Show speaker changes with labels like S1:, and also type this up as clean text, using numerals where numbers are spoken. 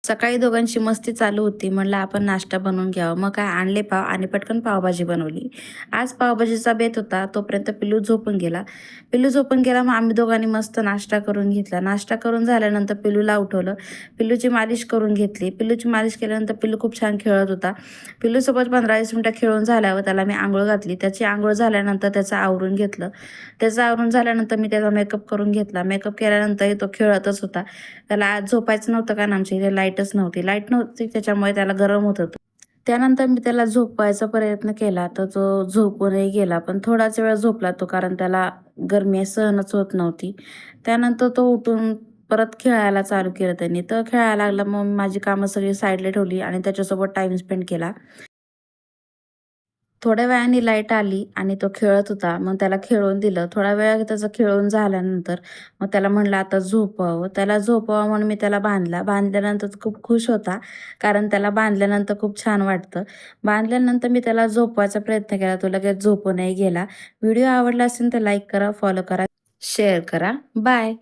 S1: सकाळी दोघांची मस्ती चालू होती. म्हणलं आपण नाश्ता बनवून घ्यावा. मग काय आणले पाव आणि पटकन पावभाजी बनवली. आज पावभाजीचा बेत होता. तोपर्यंत पिल्लू झोपून गेला. पिल्लू झोपून गेला, मग आम्ही दोघांनी मस्त नाश्ता करून घेतला. नाश्ता करून झाल्यानंतर पिल्लूला उठवलं. पिल्लूची मालिश करून घेतली. पिल्लूची मालिश केल्यानंतर पिल्लू खूप छान खेळत होता. पिल्लूसोबत 15-20 मिनिटं खेळून झाल्यावर त्याला मी अंघोळ घातली. त्याची अंघोळ झाल्यानंतर त्याचं आवरून घेतलं. त्याचं आवरून झाल्यानंतर मी त्याचा मेकअप करून घेतला. मेकअप केल्यानंतर तो खेळतच होता. त्याला आज झोपायचं नव्हतं, कारण आमच्या इथे लाईटच नव्हती. लाईट नव्हती त्याच्यामुळे त्याला गरम होत होतं. त्यानंतर मी त्याला झोपवायचा प्रयत्न केला, तर तो झोपूनही गेला. पण थोडाच वेळ झोपला तो, कारण त्याला गरमी सहनच होत नव्हती. त्यानंतर तो उठून परत खेळायला चालू केलं त्यांनी. तर खेळायला लागला. मग मी माझी कामं सगळी साईडला ठेवली आणि त्याच्यासोबत टाईम स्पेंड केला. थोड्या वेळाने लाईट आली आणि तो खेळत होता. मग त्याला खेळून दिलं. थोडा वेळ त्याचं खेळून झाल्यानंतर मग त्याला म्हणलं आता झोपवावं. त्याला झोपवावं म्हणून मी त्याला बांधला. बांधल्यानंतर तो खूप खुश होता, कारण त्याला बांधल्यानंतर खूप छान वाटतं. बांधल्यानंतर मी त्याला झोपवायचा प्रयत्न केला. तो लगेच झोपूनही गेला. व्हिडिओ आवडला असेल तर लाईक करा, फॉलो करा, शेअर करा. बाय.